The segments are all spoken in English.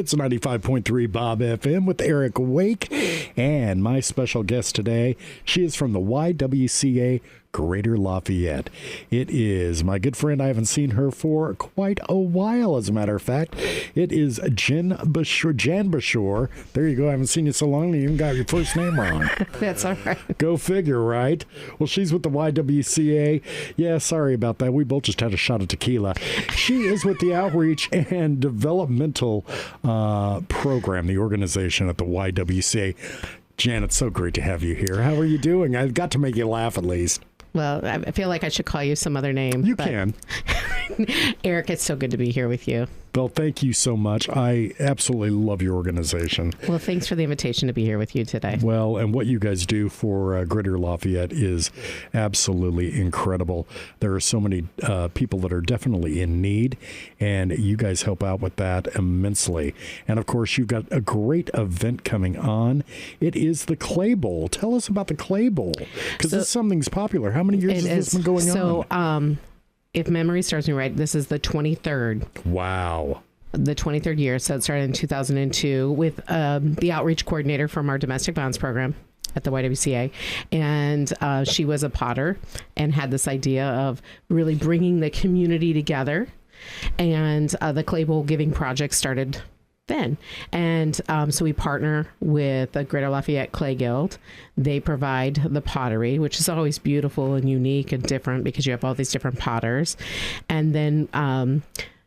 It's 95.3 Bob FM with Eric Wake. And my special guest today, she is from the YWCA Greater Lafayette. It is my good friend. I haven't seen her for quite a while, as a matter of fact. It is Jan Bashore. There you go. I haven't seen you so long, you even got your first name wrong. That's all right. Go figure, right? Well, she's with the YWCA. Yeah, sorry about that. We both just had a shot of tequila. She is with the Outreach and Developmental Program, the organization at the YWCA. Jan, it's so great to have you here. How are you doing? I've got to make you laugh at least. Well, I feel like I should call you some other name. You can. Eric, it's so good to be here with you. Well, thank you so much. I absolutely love your organization. Well, thanks for the invitation to be here with you today. Well, and what you guys do for Greater Lafayette is absolutely incredible. There are so many people that are definitely in need, and you guys help out with that immensely. And, of course, you've got a great event coming on. It is the Clay Bowl. Tell us about the Clay Bowl, because this something's popular. How many years has this been going on? If memory serves me right, this is the 23rd. Wow. The 23rd year. So it started in 2002 with the outreach coordinator from our domestic violence program at the YWCA. And she was a potter and had this idea of really bringing the community together. And the Clay Bowl Giving Project started then. And so we partner with the Greater Lafayette Clay Guild. They provide the pottery, which is always beautiful and unique and different because you have all these different potters. And then,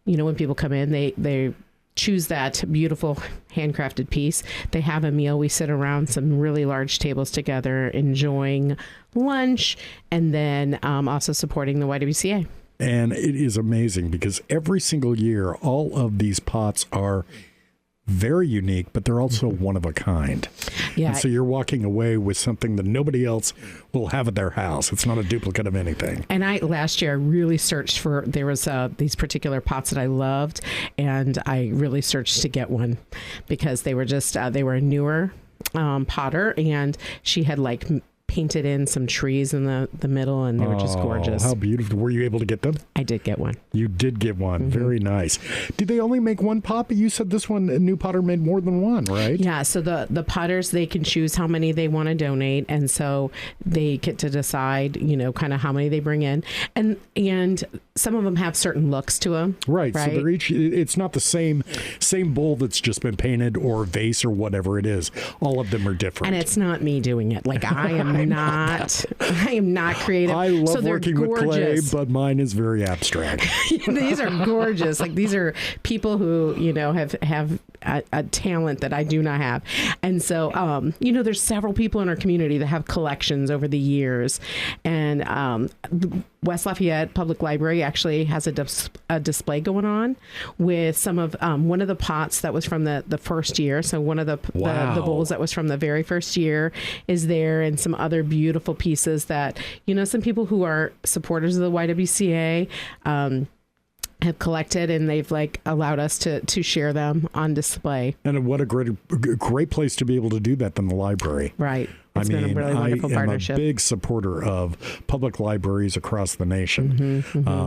when people come in, they choose that beautiful handcrafted piece. They have a meal. We sit around some really large tables together, enjoying lunch, and then also supporting the YWCA. And it is amazing because every single year, all of these pots are very unique, but they're also one of a kind. Yeah. And so you're walking away with something that nobody else will have at their house. It's not a duplicate of anything. And last year I really searched for, there was these particular pots that I loved, and I really searched to get one because they were just, they were a newer potter, and she had painted in some trees in the middle, and they were just gorgeous. How beautiful. Were you able to get them? I did get one. You did get one. Mm-hmm. Very nice. Did they only make one pot? But you said this one, a new potter made more than one, right? Yeah. So the potters, they can choose how many they want to donate. And so they get to decide, kind of how many they bring in. And some of them have certain looks to them. Right. So they're it's not the same bowl that's just been painted or vase or whatever it is. All of them are different. And it's not me doing it. I am I am not creative. I love working with clay, but mine is very abstract. These are gorgeous. These are people who, have a talent that I do not have. And so, there's several people in our community that have collections over the years. And West Lafayette Public Library actually has a display going on with some of one of the pots that was from the first year. So one of the bowls that was from the very first year is there, and some other beautiful pieces that, some people who are supporters of the YWCA have collected, and they've allowed us to share them on display. And what a great place to be able to do that than the library. Right. It's been a really wonderful partnership. I'm a big supporter of public libraries across the nation,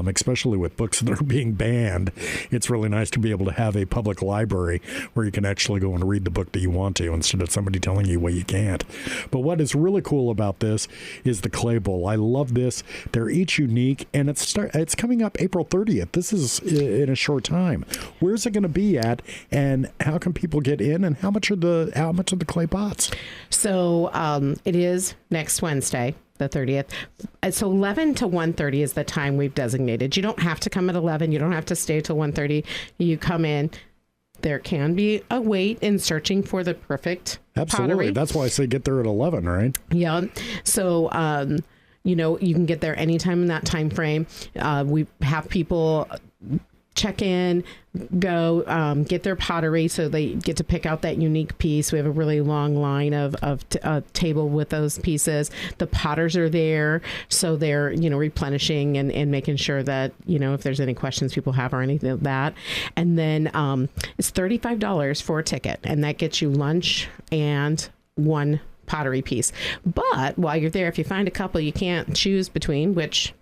especially with books that are being banned. It's really nice to be able to have a public library where you can actually go and read the book that you want to instead of somebody telling you what you can't. But what is really cool about this is the Clay Bowl. I love this. They're each unique, and it's coming up April 30th. This is in a short time. Where's it going to be at, and how can people get in, and how much are the clay pots? So it is next Wednesday, the 30th. So 11 to 1:30 is the time we've designated. You don't have to come at 11. You don't have to stay till 1:30. You come in. There can be a wait in searching for the perfect Absolutely. pottery. That's why I say get there at 11, right? Yeah. So, you can get there anytime in that time frame. We have people check in, go get their pottery, so they get to pick out that unique piece. We have a really long line of table with those pieces. The potters are there, so they're replenishing and making sure that if there's any questions people have or anything like that. And then it's $35 for a ticket, and that gets you lunch and one pottery piece. But while you're there, if you find a couple you can't choose between, which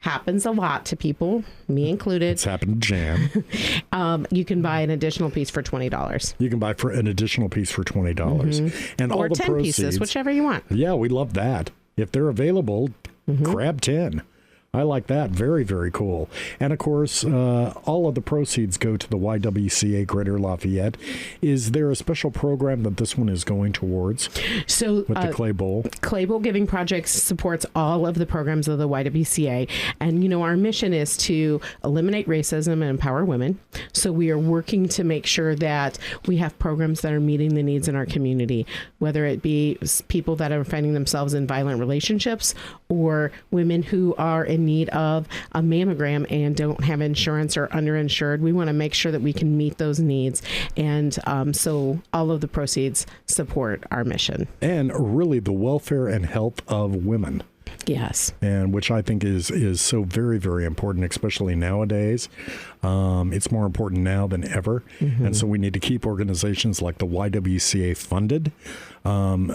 happens a lot to people, me included. It's happened to Jan. You can buy an additional piece for $20. You can buy for an additional piece for $20. And Or all the 10 proceeds, pieces, whichever you want. Yeah, we love that. If they're available, grab 10. I like that. Very, very cool. And of course, all of the proceeds go to the YWCA Greater Lafayette. Is there a special program that this one is going towards So with the Clay Bowl? Clay Bowl Giving Project supports all of the programs of the YWCA. And, you know, our mission is to eliminate racism and empower women. So we are working to make sure that we have programs that are meeting the needs in our community, whether it be people that are finding themselves in violent relationships or women who are in need of a mammogram and don't have insurance or underinsured. We want to make sure that we can meet those needs. And so all of the proceeds support our mission. And really the welfare and health of women. Yes. And which I think is so very, very important, especially nowadays. It's more important now than ever. And so we need to keep organizations like the YWCA funded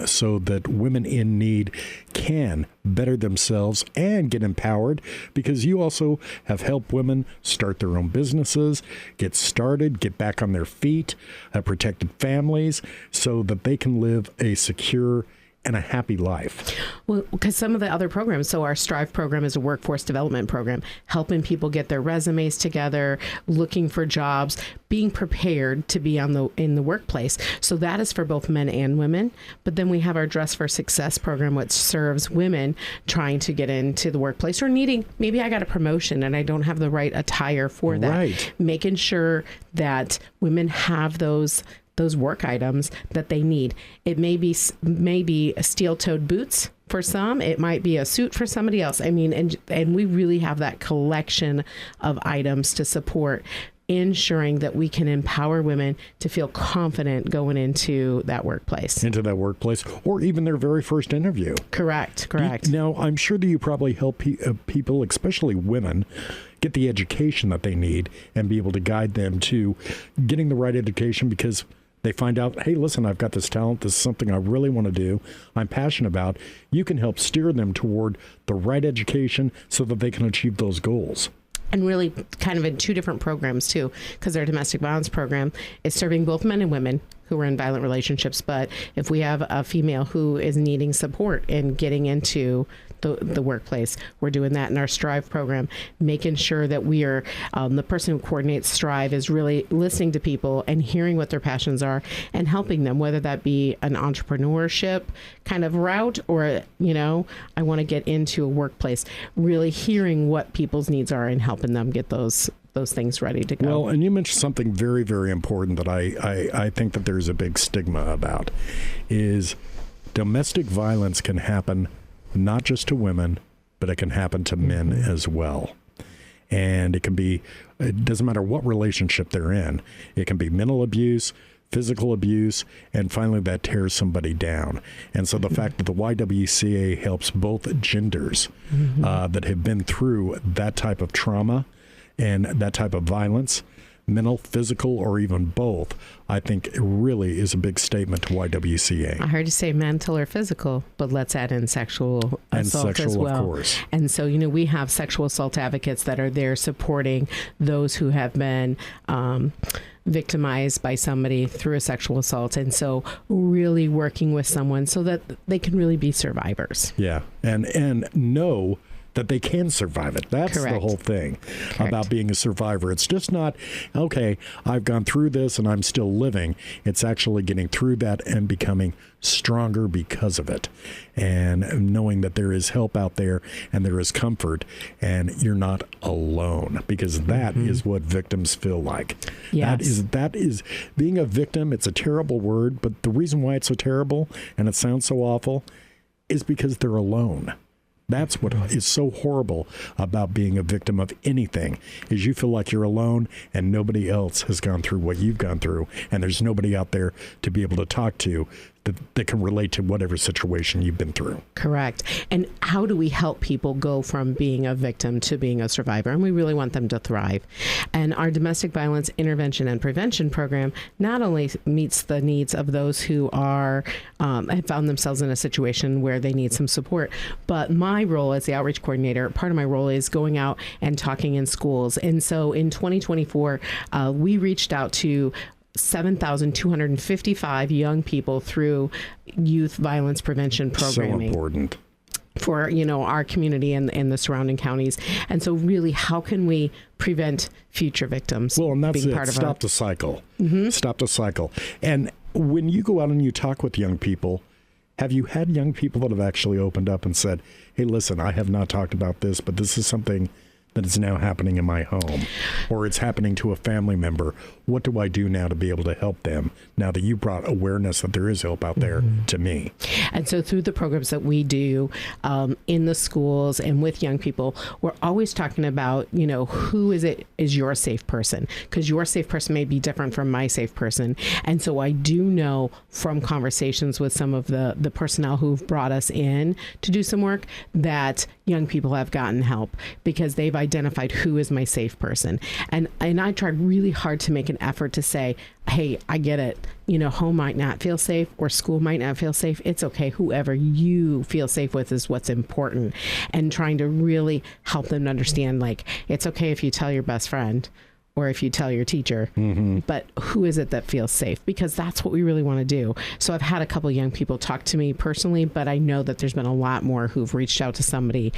so that women in need can better themselves and get empowered, because you also have helped women start their own businesses, get started, get back on their feet, have protected families so that they can live a secure and a happy life. Well, because some of the other programs, so our Strive program is a workforce development program, helping people get their resumes together, looking for jobs, being prepared to be in the workplace. So that is for both men and women. But then we have our Dress for Success program, which serves women trying to get into the workplace or needing, maybe I got a promotion and I don't have the right attire for that. Right. Making sure that women have those work items that they need. It may be steel-toed boots for some. It might be a suit for somebody else. I mean, and we really have that collection of items to support ensuring that we can empower women to feel confident going into that workplace. Or even their very first interview. Correct. Now, I'm sure that you probably help people, especially women, get the education that they need and be able to guide them to getting the right education, because they find out, hey, listen, I've got this talent. This is something I really want to do. I'm passionate about. You can help steer them toward the right education so that they can achieve those goals. And really kind of in two different programs, too, because our domestic violence program is serving both men and women who are in violent relationships. But if we have a female who is needing support in getting into the workplace, we're doing that in our Strive program, making sure that we are, the person who coordinates Strive is really listening to people and hearing what their passions are and helping them, whether that be an entrepreneurship kind of route or, you know, I want to get into a workplace, really hearing what people's needs are and helping them get those things ready to go. Well, and you mentioned something very, very important that I think that there's a big stigma about, is domestic violence can happen not just to women, but it can happen to men as well. And it doesn't matter what relationship they're in. It can be mental abuse, physical abuse, and finally that tears somebody down. And so the fact that the YWCA helps both genders that have been through that type of trauma and that type of violence, mental, physical, or even both, I think it really is a big statement to YWCA. I heard you say mental or physical, but let's add in sexual assault as well. Of course. And so, you know, we have sexual assault advocates that are there supporting those who have been victimized by somebody through a sexual assault. And so really working with someone so that they can really be survivors. Yeah. And know that they can survive it. That's Correct. The whole thing Correct. about being a survivor. It's just not, okay, I've gone through this and I'm still living. It's actually getting through that and becoming stronger because of it. And knowing that there is help out there and there is comfort and you're not alone, because that is what victims feel like. Yes. That is being a victim. It's a terrible word, but the reason why it's so terrible and it sounds so awful is because they're alone. That's what is so horrible about being a victim of anything, is you feel like you're alone and nobody else has gone through what you've gone through, and there's nobody out there to be able to talk to that can relate to whatever situation you've been through. Correct. And how do we help people go from being a victim to being a survivor? And we really want them to thrive. And our domestic violence intervention and prevention program not only meets the needs of those who are have found themselves in a situation where they need some support, but my role as the outreach coordinator, part of my role is going out and talking in schools. And so in 2024, we reached out to 7,255 young people through youth violence prevention programming. So important. For, our community and the surrounding counties. And so really, how can we prevent future victims? Well, and that's being it. Part of Stop the cycle. Mm-hmm. Stop the cycle. And when you go out and you talk with young people, have you had young people that have actually opened up and said, hey, listen, I have not talked about this, but this is something that is now happening in my home, or it's happening to a family member. What do I do now to be able to help them now that you brought awareness that there is help out there to me? And so through the programs that we do in the schools and with young people, we're always talking about, who is your safe person? Because your safe person may be different from my safe person. And so I do know from conversations with some of the personnel who've brought us in to do some work that young people have gotten help because they've identified who is my safe person. And I tried really hard to make an effort to say, hey, I get it. Home might not feel safe or school might not feel safe. It's okay. Whoever you feel safe with is what's important. And trying to really help them understand, like, it's okay if you tell your best friend or if you tell your teacher, but who is it that feels safe? Because that's what we really want to do. So I've had a couple of young people talk to me personally, but I know that there's been a lot more who've reached out to somebody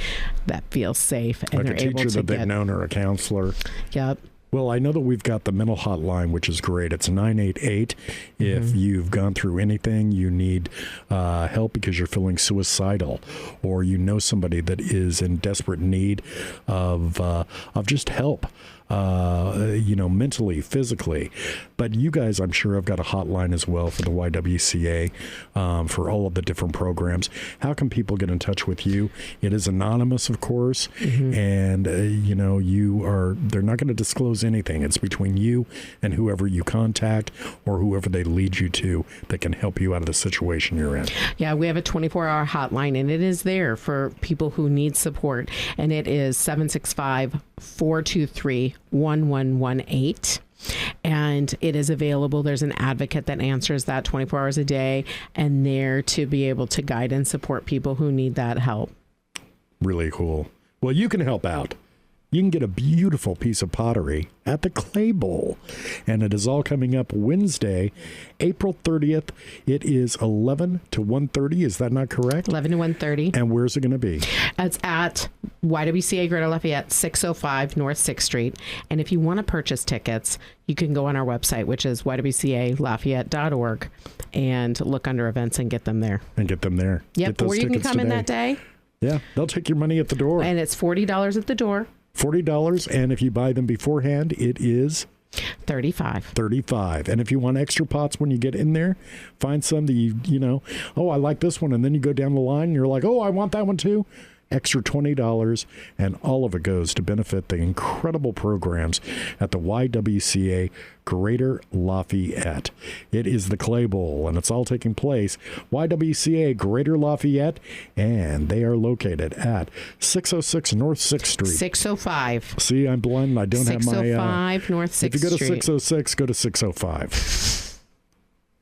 that feels safe and like they're a teacher able to that they've known or a counselor. Yep. Well, I know that we've got the mental hotline, which is great. It's 988. If you've gone through anything, you need help because you're feeling suicidal, or you know somebody that is in desperate need of just help. Mentally, physically. But you guys, I'm sure, have got a hotline as well for the YWCA, for all of the different programs. How can people get in touch with you? It is anonymous, of course, and, they're not going to disclose anything. It's between you and whoever you contact or whoever they lead you to that can help you out of the situation you're in. Yeah, we have a 24-hour hotline, and it is there for people who need support, and it is 765-423-1118. And it is available. There's an advocate that answers that 24 hours a day and there to be able to guide and support people who need that help. Really cool. Well, you can help out. You can get a beautiful piece of pottery at the Clay Bowl. And it is all coming up Wednesday, April 30th. It is 11 to 1:30. Is that not correct? 11 to 1:30. And where's it going to be? It's at YWCA Greater Lafayette, 605 North 6th Street. And if you want to purchase tickets, you can go on our website, which is ywcalafayette.org, and look under events and get them there. Yep. Or you can come in that day. Yeah, they'll take your money at the door. And it's $40 at the door. $40, and if you buy them beforehand, it is $35. And if you want extra pots when you get in there, find some that oh, I like this one, and then you go down the line and you're like, oh, I want that one too. Extra $20, and all of it goes to benefit the incredible programs at the YWCA Greater Lafayette. It is the Clay Bowl, and it's all taking place YWCA Greater Lafayette, and they are located at 606 North 6th Street. 605. See, I'm blind and I don't have my... 605 North 6th Street. If you go to 606, go to 605.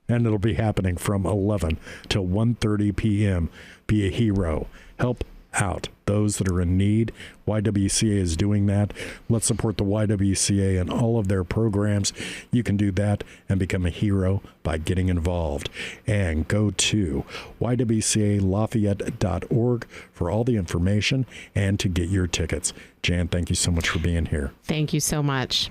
And it'll be happening from 11 till 1:30 p.m. Be a hero. Help out those that are in need. YWCA is doing that. Let's support the YWCA and all of their programs. You can do that and become a hero by getting involved. And go to ywcalafayette.org for all the information and to get your tickets. Jan, thank you so much for being here. Thank you so much.